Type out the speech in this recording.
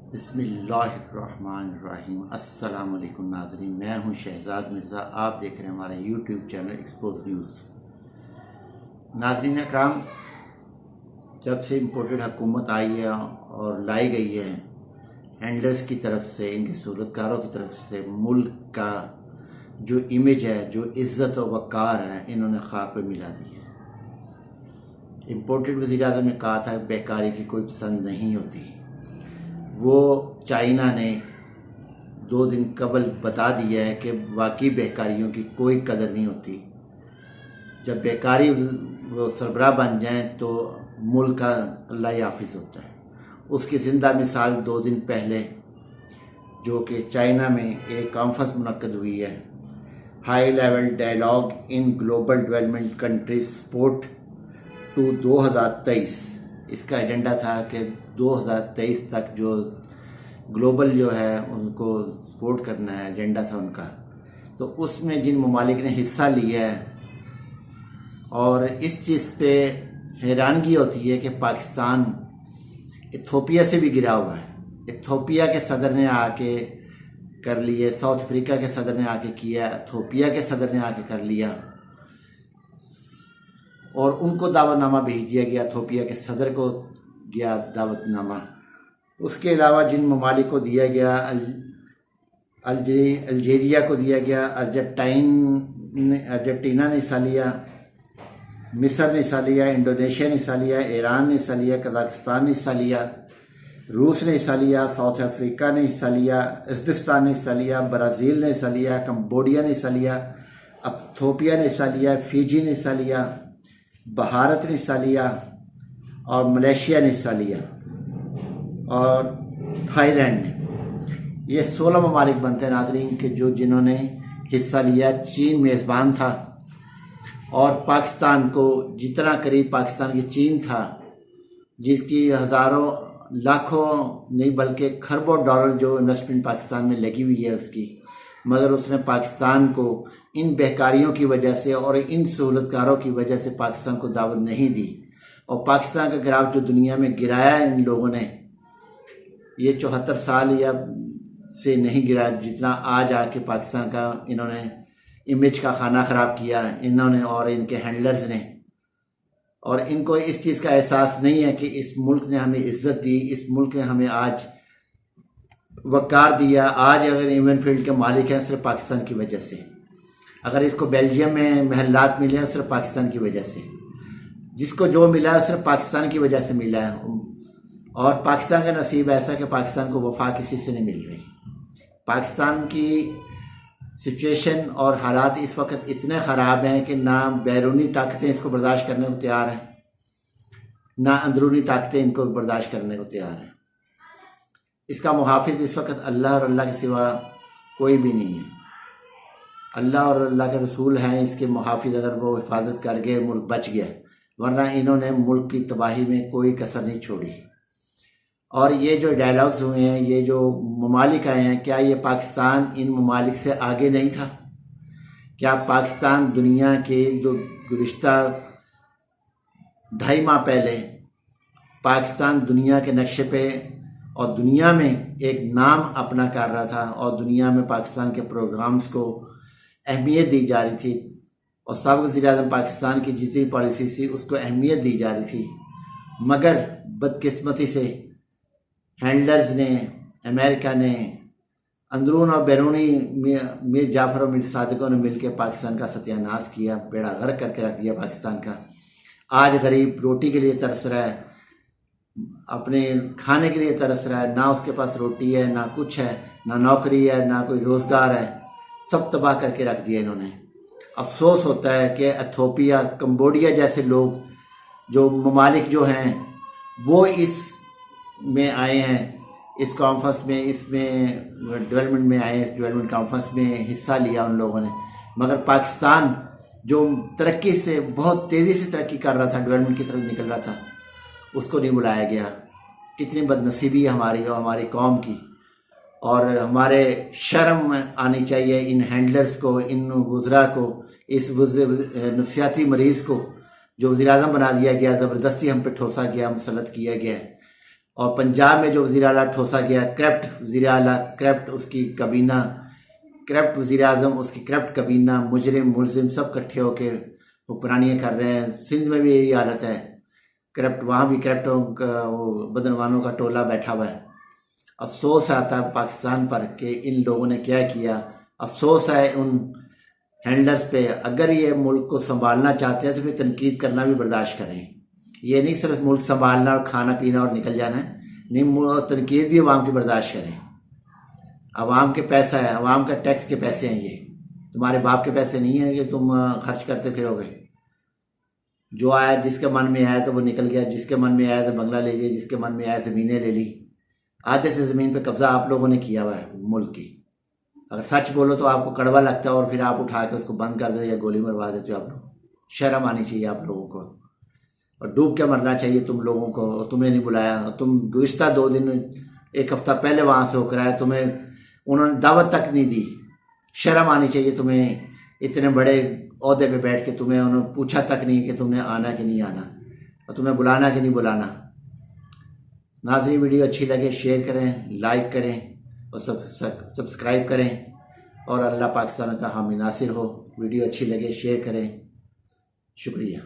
बिस्मिल्लाहिर्रहमानिर्रहीम। अस्सलाम वालेकुम नाज़रीन, मैं हूं शहजाद मिर्ज़ा। आप देख रहे हैं हमारा यूट्यूब चैनल एक्सपोज न्यूज़। नाज़रीन कराम, जब से इम्पोर्टेड हुकूमत आई है और लाई गई है हैंडलर्स की तरफ से, इनके सहूलतकारों की तरफ से, मुल्क का जो इमेज है, जो इज़्ज़त और वक़ार है, इन्होंने खाक पे मिला दी है। इम्पोर्टेड वज़ीर-ए-आज़म ने कहा था बेकारी की कोई पसंद नहीं होती। वो चाइना ने 2 दिन कबल बता दिया है कि वाकई बेकारियों की कोई कदर नहीं होती। जब बेकारी वो सरबराह बन जाएं तो मुल्क का अल्लाह ही हाफिज़ होता है। उसकी ज़िंदा मिसाल 2 दिन पहले जो कि चाइना में एक कॉन्फ्रेंस मुनक्कद हुई है, high level dialogue in global development countries support to 2023। इसका एजेंडा था कि 2023 तक जो ग्लोबल जो है उनको सपोर्ट करना है, एजेंडा था उनका। तो उसमें जिन ममालिक ने हिस्सा लिया है, और इस चीज़ पे हैरानगी होती है कि पाकिस्तान इथियोपिया से भी गिरा हुआ है। इथियोपिया के सदर ने आके कर लिए, साउथ अफ्रीका के सदर ने आके किया, इथियोपिया के सदर ने आके कर लिया और उनको दावतनामा भेज दिया गया, इथियोपिया के सदर को गया दावतनामा। उसके अलावा जिन ममालिक को दिया गया, अल्जीरिया को दिया गया, अर्जेंटीना ने हिस्सा लिया, मिस्र ने हिस्सा लिया, इंडोनेशिया ने हिस्सा लिया, ईरान ने हिस्सा लिया, कजाकिस्तान ने हिस्सा लिया, रूस ने हिस्सा लिया, साउथ अफ्रीका ने हिस्सा लिया, उज़्बेकिस्तान ने हिस्सा लिया, ब्राज़ील ने हिस्सा लिया, कंबोडिया ने हिस्सा लिया, इथियोपिया ने हिस्सा लिया, फिजी ने हिस्सा लिया, भारत ने हिस्सा लिया और मलेशिया ने हिस्सा लिया और थाईलैंड ने। ये 16 ममालिक बनते हैं नाज़रीन के जिन्होंने हिस्सा लिया। चीन मेज़बान था और पाकिस्तान को जितना करीब पाकिस्तान की चीन था, जिसकी हज़ारों लाखों नहीं बल्कि खरबों डॉलर जो इन्वेस्टमेंट पाकिस्तान में लगी हुई है उसकी, मगर उसने पाकिस्तान को इन बेकारियों की वजह से और इन सहूलतकारों की वजह से पाकिस्तान को दावत नहीं दी। और पाकिस्तान का गिराव जो दुनिया में गिराया है इन लोगों ने, ये 74 साल या से नहीं गिरा जितना आज आके पाकिस्तान का इन्होंने इमेज का खाना ख़राब किया इन्होंने और इनके हैंडलर्स ने। और इनको इस चीज़ का एहसास नहीं है कि इस मुल्क ने हमें इज़्ज़त दी, इस मुल्क ने हमें आज वक़ार दिया। आज अगर इवन फील्ड के मालिक हैं सिर्फ पाकिस्तान की वजह से, अगर इसको बेल्जियम में महलात मिले हैं सिर्फ पाकिस्तान की वजह से, जिसको जो मिला है सिर्फ पाकिस्तान की वजह से मिला है। और पाकिस्तान का नसीब ऐसा कि पाकिस्तान को वफा किसी से नहीं मिल रही। पाकिस्तान की सिचुएशन और हालात इस वक्त इतने ख़राब हैं कि ना बैरूनी ताकतें इसको बर्दाश्त करने को तैयार हैं, ना अंदरूनी ताकतें इनको बर्दाश्त करने को तैयार हैं। इसका मुहाफिज इस वक्त अल्लाह और अल्लाह के सिवा कोई भी नहीं है। अल्लाह और अल्लाह के रसूल हैं इसके मुहाफिज। अगर वो हिफाजत कर गए मुल्क बच गया, वरना इन्होंने मुल्क की तबाही में कोई कसर नहीं छोड़ी। और ये जो डायलॉग्स हुए हैं, ये जो ममालिक आए हैं, क्या ये पाकिस्तान इन ममालिक से आगे नहीं था? क्या पाकिस्तान दुनिया के जो गुज़िश्ता 2.5 माह पहले पाकिस्तान दुनिया के नक्शे पे और दुनिया में एक नाम अपना कर रहा था और दुनिया में पाकिस्तान के प्रोग्राम्स को अहमियत दी जा रही थी और साबिक़ वज़ीर-ए-आज़म पाकिस्तान की जितनी पॉलिसी थी उसको अहमियत दी जा रही थी। मगर बदकिस्मती से हैंडलर्स ने, अमेरिका ने, अंदरून और बैरूनी मीर जाफ़र और मीर सादिकों ने मिलकर पाकिस्तान का सत्यानाश किया, बेड़ा गर्क करके रख दिया पाकिस्तान का। आज गरीब रोटी के लिए तरस रहा है, अपने खाने के लिए तरस रहा है। ना उसके पास रोटी है, ना कुछ है, ना नौकरी है, ना कोई रोज़गार है, सब तबाह करके रख दिया इन्होंने। अफसोस होता है कि इथियोपिया, कंबोडिया जैसे लोग जो ममालिक जो हैं वो इस में आए हैं, इस कॉन्फ्रेंस में, इसमें डेवलपमेंट में आए, इस डेवलपमेंट कॉन्फ्रेंस में हिस्सा लिया उन लोगों ने। मगर पाकिस्तान जो तरक्की से बहुत तेज़ी से तरक्की कर रहा था, डेवलपमेंट की तरफ निकल रहा था, उसको नहीं बुलाया गया। कितनी बदनसीबी है हमारी और हमारी कौम की। और हमारे शर्म आनी चाहिए इन हैंडलर्स को, इन वज़रा को, इस नफ्सियाती मरीज़ को जो वज़ीर-ए-आज़म बना दिया गया, ज़बरदस्ती हम पे ठोसा गया, मुसल्लत किया गया है। और पंजाब में जो वज़ीर आला ठोसा गया, करप्ट वज़ीर आला, करप्ट उसकी कबीना, करप्ट वज़ीर आज़म उसकी करप्ट कबीना, मुजरिम मुलजिम सब इकट्ठे होके वो पुरानियाँ कर रहे हैं। सिंध में भी यही हालत है, करप्ट, वहाँ भी करप्टों का वो बदनवानों का टोला बैठा हुआ है। अफसोस आता है पाकिस्तान पर कि इन लोगों ने क्या किया। अफसोस है उन हैंडलर्स पे। अगर ये मुल्क को संभालना चाहते हैं तो फिर तनकीद करना भी बर्दाश्त करें। ये नहीं सिर्फ मुल्क संभालना और खाना पीना और निकल जाना है, नहीं, तनकीद भी अवाम की बर्दाश्त करें। अवाम के पैसा है, अवाम का टैक्स के पैसे हैं, ये तुम्हारे बाप के पैसे नहीं हैं कि तुम खर्च करते फिरोगे। जो आया, जिसके मन में आया तो वो निकल गया, जिसके मन में आया तो बंगला ले लिया, जिसके मन में आया ज़मीनें ले ली। आधे से ज़मीन पे कब्जा आप लोगों ने किया हुआ है मुल्क की। अगर सच बोलो तो आपको कड़वा लगता है और फिर आप उठा के उसको बंद कर देते या गोली मरवा देते हो आप लोग। शर्म आनी चाहिए आप लोगों को, और डूब के मरना चाहिए तुम लोगों को। तुम्हें नहीं बुलाया, तुम गुज़िश्ता 2 दिन, 1 हफ्ता पहले वहाँ से होकर आए, तुम्हें उन्होंने दावत तक नहीं दी। शर्म आनी चाहिए तुम्हें, इतने बड़े ओहदे पे बैठ के तुम्हें उन्होंने पूछा तक नहीं कि तुमने आना कि नहीं आना, और तुम्हें बुलाना कि नहीं बुलाना। नाज़रीन, वीडियो अच्छी लगे शेयर करें, लाइक करें और सब्सक्राइब करें, और अल्लाह पाकिस्तान का हामी नासिर हो। वीडियो अच्छी लगे शेयर करें। शुक्रिया।